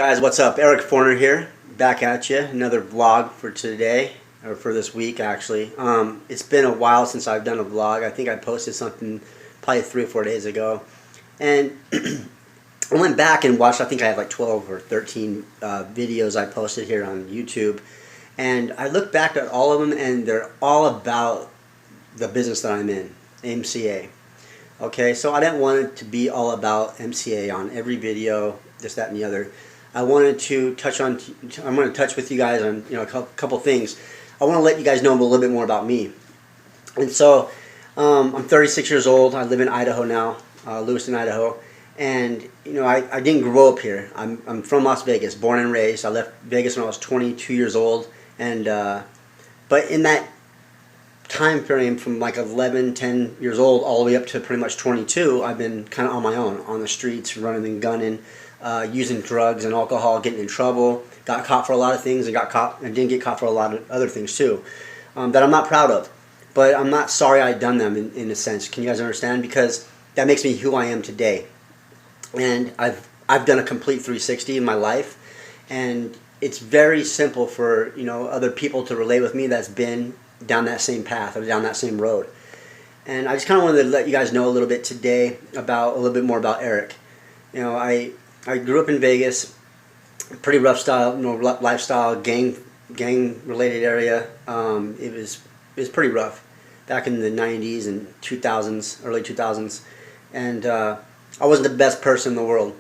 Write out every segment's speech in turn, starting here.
Guys, what's up? Eric Forner here, back at you. Another vlog for today, or for this week actually. It's been a while since I've done a vlog. I think I posted something probably 3 or 4 days ago. And I went back and watched, I think I have like 12 or 13 videos I posted here on YouTube. And I looked back at all of them and they're all about the business that I'm in, MCA. Okay, so I didn't want it to be all about MCA on every video, this, that, and the other. I wanted to touch on, I'm going to touch with you guys on a couple things. I want to let you guys know a little bit more about me. And so, I'm 36 years old. I live in Idaho now, Lewiston, Idaho. And, I didn't grow up here. I'm from Las Vegas, born and raised. I left Vegas when I was 22 years old. And, but in that time frame from like 11, 10 years old all the way up to pretty much 22, I've been kind of on my own, on the streets, running and gunning. Using drugs and alcohol, getting in trouble, got caught for a lot of things, and got caught and didn't get caught for a lot of other things too, that I'm not proud of. But I'm not sorry I'd done them in a sense. Can you guys understand? Because that makes me who I am today. And I've done a complete 360 in my life, and it's very simple for other people to relate with me that's been down that same path or down that same road. And I just kind of wanted to let you guys know a little bit today about a little bit more about Eric. I grew up in Vegas, pretty rough style, lifestyle, gang related area. It was pretty rough back in the 90s and 2000s, early 2000s, and I wasn't the best person in the world.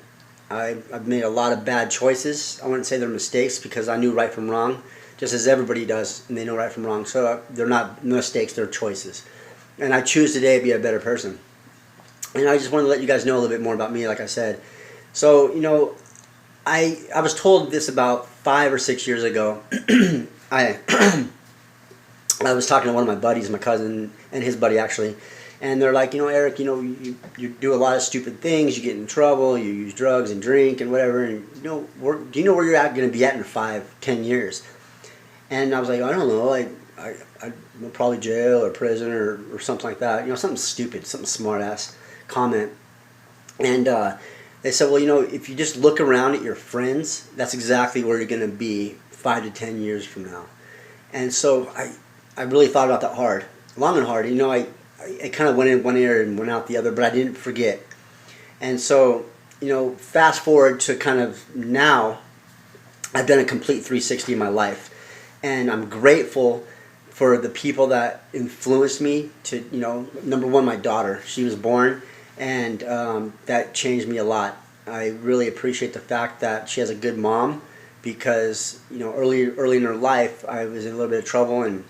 I've made a lot of bad choices. I wouldn't say they're mistakes because I knew right from wrong, just as everybody does, and they know right from wrong. So they're not mistakes; they're choices. And I choose today to be a better person. And I just wanted to let you guys know a little bit more about me, like I said. So, I was told this about 5 or 6 years ago. I was talking to one of my buddies, my cousin, and his buddy actually, and they're like, Eric, you do a lot of stupid things, you get in trouble, you use drugs and drink and whatever, and do you know where you're going to be at in 5, 10 years? And I was like, I don't know, I'm probably jail or prison or something like that, something stupid, something smart ass comment. And they said, well, if you just look around at your friends, that's exactly where you're going to be 5 to 10 years from now. And so I really thought about that hard, long and hard. I kind of went in one ear and went out the other, but I didn't forget. And so, fast forward to kind of now, I've done a complete 360 in my life. And I'm grateful for the people that influenced me to, number one, my daughter. She was born. And that changed me a lot. I really appreciate the fact that she has a good mom because, early in her life, I was in a little bit of trouble and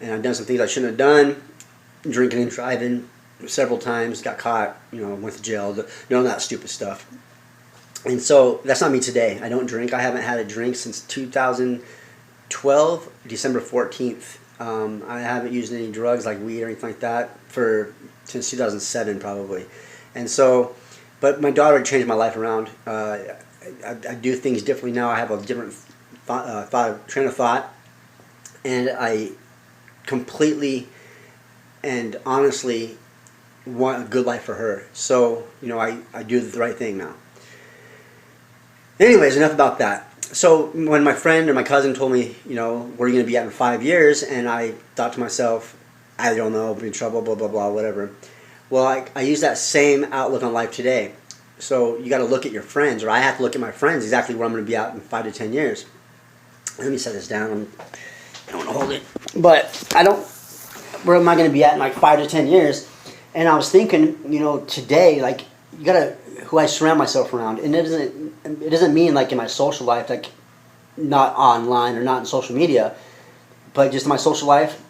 I've done some things I shouldn't have done, drinking and driving several times, got caught, went to jail, that stupid stuff. And so that's not me today. I don't drink. I haven't had a drink since 2012, December 14th. I haven't used any drugs like weed or anything like that since 2007 probably. And so, but my daughter changed my life around. I do things differently now. I have a different train of thought, and I completely and honestly want a good life for her. So, I do the right thing now. Anyways, enough about that. So when my friend or my cousin told me, where are you going to be at in 5 years, and I thought to myself, I don't know, I'll be in trouble, blah, blah, blah, whatever. Well, I use that same outlook on life today. So you got to look at your friends, or I have to look at my friends, exactly where I'm going to be out in 5 to 10 years. Let me set this down. I don't want to hold it. But where am I going to be at in like 5 to 10 years? And I was thinking, today, like, you got to, who I surround myself around. And it doesn't mean like in my social life, like not online or not in social media, but just in my social life.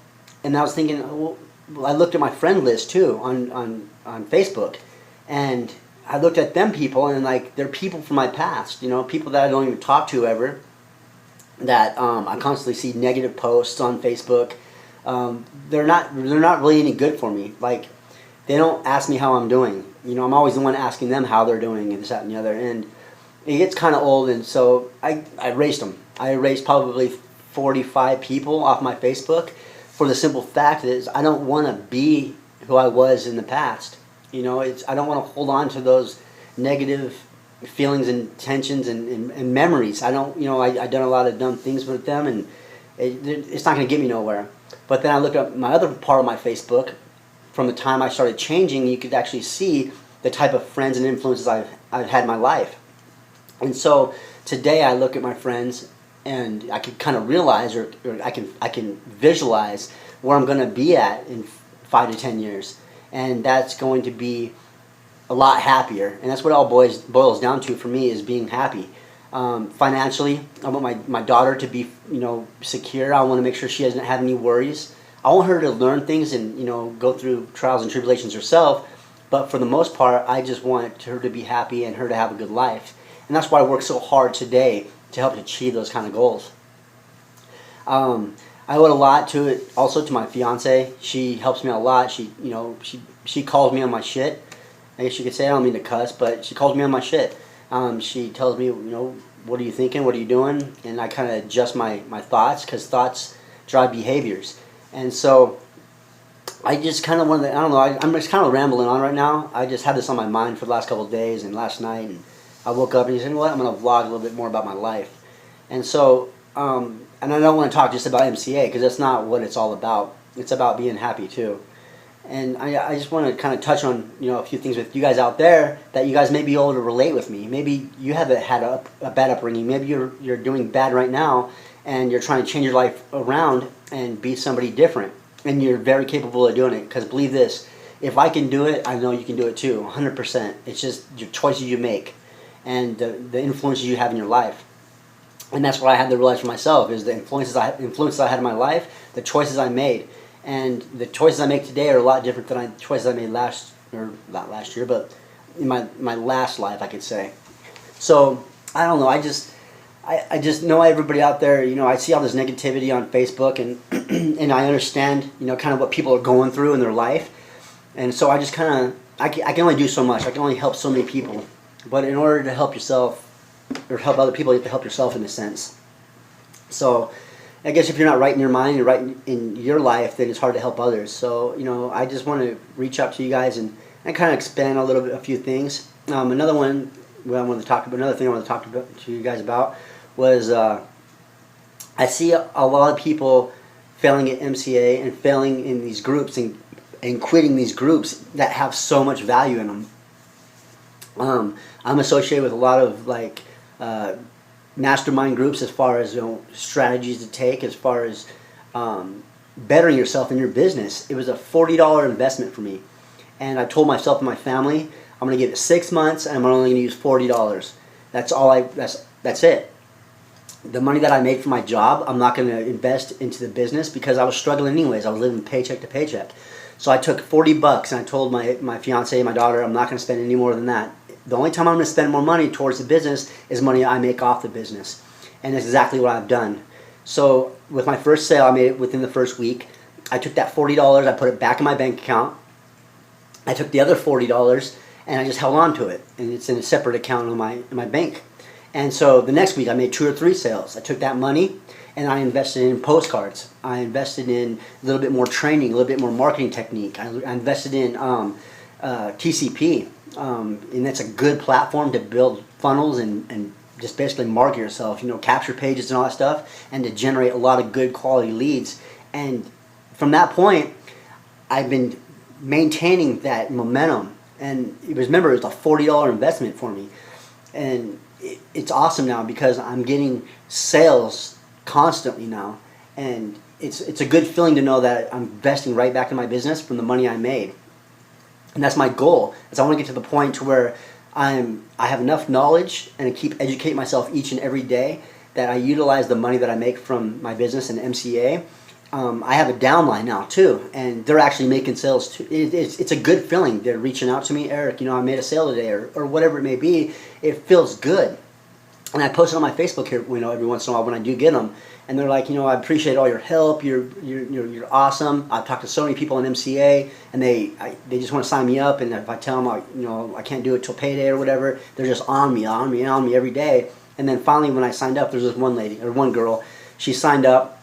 And I was thinking, well, I looked at my friend list too on Facebook, and I looked at them people, and like they're people from my past, people that I don't even talk to ever, that I constantly see negative posts on Facebook. They're not really any good for me. Like, they don't ask me how I'm doing. I'm always the one asking them how they're doing and this, that, and the other. And it gets kind of old, and so I erased them. I erased probably 45 people off my Facebook for the simple fact is I don't want to be who I was in the past. I don't want to hold on to those negative feelings and tensions and memories. I don't, I done a lot of dumb things with them, and it's not going to get me nowhere. But then I look at my other part of my Facebook. From the time I started changing, you could actually see the type of friends and influences I've had in my life. And so today I look at my friends, and I can kind of realize, or I can visualize where I'm going to be at in 5 to 10 years, and that's going to be a lot happier. And that's what it all boils down to for me, is being happy. Financially, I want my daughter to be secure. I want to make sure she doesn't have any worries. I want her to learn things and go through trials and tribulations herself, but for the most part, I just want her to be happy and her to have a good life. And that's why I work so hard today to help achieve those kind of goals. I owe a lot to it, also to my fiance. She helps me out a lot. She calls me on my shit. I guess you could say, I don't mean to cuss, but she calls me on my shit. She tells me, what are you thinking? What are you doing? And I kind of adjust my thoughts, because thoughts drive behaviors. And so I just kind of wanted to, I don't know, I'm just kind of rambling on right now. I just had this on my mind for the last couple of days and last night, and I woke up and said, you know what, I'm going to vlog a little bit more about my life. And so, and I don't want to talk just about MCA, because that's not what it's all about. It's about being happy too. And I just want to kind of touch on a few things with you guys out there, that you guys may be able to relate with me. Maybe you haven't had a bad upbringing. Maybe you're doing bad right now, and you're trying to change your life around and be somebody different. And you're very capable of doing it, because believe this, if I can do it, I know you can do it too, 100%. It's just your choices you make and the influences you have in your life. And that's what I had to realize for myself, is the influences I had in my life, the choices I made. And the choices I make today are a lot different than the choices I made not last year, but in my last life, I could say. So, I don't know, I just know everybody out there, I see all this negativity on Facebook, and and I understand, kind of what people are going through in their life. And so I just kind of, I can only do so much. I can only help so many people. But in order to help yourself, or help other people, you have to help yourself in a sense. So I guess if you're not right in your mind, you're right in your life, then it's hard to help others. So, I just want to reach out to you guys and kind of expand a few things. Another thing I wanted to talk to you guys about was I see a lot of people failing at MCA and failing in these groups and quitting these groups that have so much value in them. I'm associated with a lot of mastermind groups, as far as strategies to take, as far as bettering yourself in your business. It was a $40 investment for me, and I told myself and my family, I'm going to give it 6 months, and I'm only going to use $40. That's it. The money that I make from my job, I'm not going to invest into the business, because I was struggling anyways. I was living paycheck to paycheck. So I took $40 and I told my fiance and my daughter, I'm not going to spend any more than that. The only time I'm going to spend more money towards the business is money I make off the business. And that's exactly what I've done. So with my first sale, I made it within the first week. I took that $40, I put it back in my bank account. I took the other $40 and I just held on to it. And it's in a separate account in my bank. And so the next week I made 2 or 3 sales. I took that money and I invested in postcards. I invested in a little bit more training, a little bit more marketing technique. I invested in TCP. And that's a good platform to build funnels and just basically market yourself, capture pages and all that stuff, and to generate a lot of good quality leads. And from that point, I've been maintaining that momentum. And remember, it was a $40 investment for me. And it's awesome now, because I'm getting sales constantly now. And it's a good feeling to know that I'm investing right back in my business from the money I made. And that's my goal, is I want to get to the point to where I have enough knowledge and I keep educating myself each and every day, that I utilize the money that I make from my business and MCA. I have a downline now too, and they're actually making sales too. It's a good feeling. They're reaching out to me, Eric, I made a sale today, or whatever it may be. It feels good. And I post it on my Facebook here, every once in a while when I do get them. And they're like, I appreciate all your help. You're awesome. I've talked to so many people in MCA, and they just want to sign me up. And if I tell them I can't do it till payday or whatever, they're just on me every day. And then finally, when I signed up, there's this one girl. She signed up,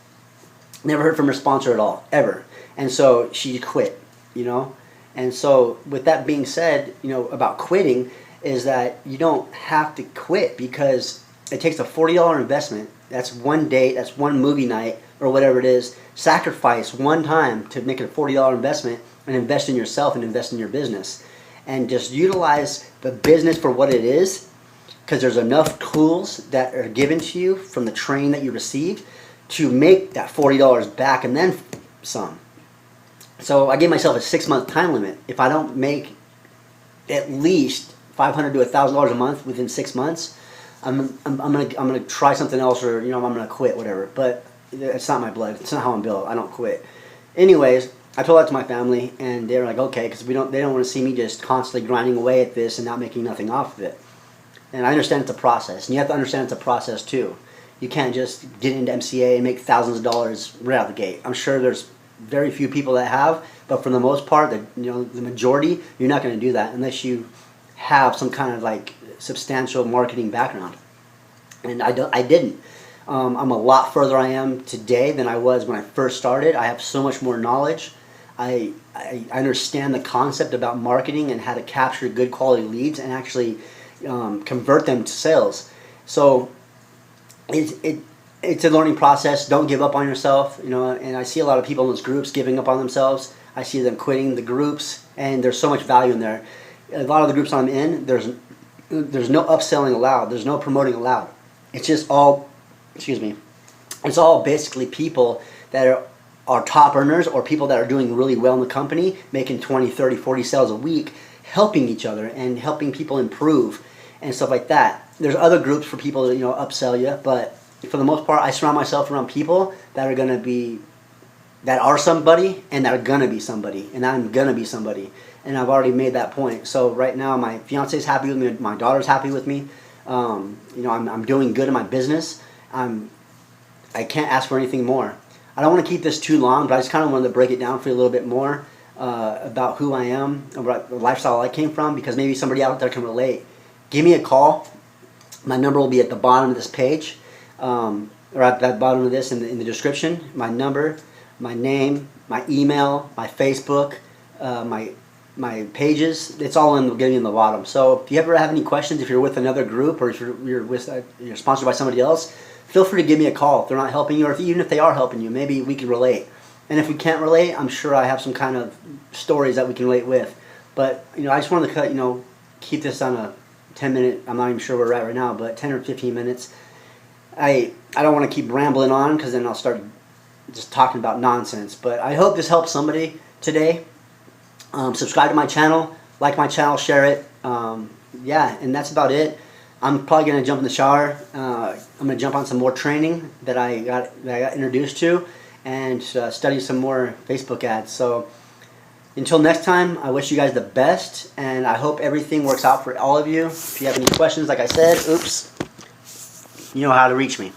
never heard from her sponsor at all, ever. And so she quit, And so with that being said, about quitting, is that you don't have to quit, because it takes a $40 investment. That's one date, that's one movie night, or whatever it is. Sacrifice one time to make it a $40 investment and invest in yourself and invest in your business. And just utilize the business for what it is, because there's enough tools that are given to you from the training that you received to make that $40 back and then some. So I gave myself a 6-month time limit. If I don't make at least $500 to $1,000 a month within 6 months, I'm gonna try something else, or I'm gonna quit, whatever. But it's not my blood. It's not how I'm built. I don't quit. Anyways, I told that to my family, and they're like, okay, because they don't want to see me just constantly grinding away at this and not making nothing off of it. And I understand it's a process, and you have to understand it's a process too. You can't just get into MCA and make thousands of dollars right out the gate. I'm sure there's very few people that have, but for the most part, the majority, you're not going to do that unless you have some kind of like substantial marketing background. And I didn't. I'm a lot further I am today than I was when I first started. I have so much more knowledge. I understand the concept about marketing and how to capture good quality leads and actually convert them to sales. So it's a learning process. Don't give up on yourself, and I see a lot of people in those groups giving up on themselves. I see them quitting the groups, and there's so much value in there. A lot of the groups I'm in, there's no upselling allowed. There's no promoting allowed. It's just all, it's all basically people that are top earners, or people that are doing really well in the company, making 20, 30, 40 sales a week, helping each other and helping people improve and stuff like that. There's other groups for people to upsell you, but for the most part, I surround myself around people that are somebody, and that are gonna be somebody, and I'm gonna be somebody, and I've already made that point. So right now, my fiance's happy with me, my daughter's happy with me. I'm doing good in my business. I can't ask for anything more. I don't want to keep this too long, but I just kind of wanted to break it down for you a little bit more about who I am, about the lifestyle I came from, because maybe somebody out there can relate. Give me a call. My number will be at the bottom of this page, or at the bottom of this in the description. My number, my name, my email, my Facebook, my pages. It's all getting in the bottom. So if you ever have any questions, if you're with another group, or if you're sponsored by somebody else, feel free to give me a call if they're not helping you, or even if they are helping you, maybe we can relate. And if we can't relate, I'm sure I have some kind of stories that we can relate with. But I just wanted to keep this on a 10-minute. I'm not even sure where we're at right now, but 10 or 15 minutes. I don't want to keep rambling on, because then I'll start just talking about nonsense. But I hope this helps somebody today. Subscribe to my channel, like my channel, share it. Yeah, and that's about it. I'm probably going to jump in the shower. I'm going to jump on some more training that I got introduced to, and study some more Facebook ads. So until next time, I wish you guys the best, and I hope everything works out for all of you. If you have any questions, like I said, you know how to reach me.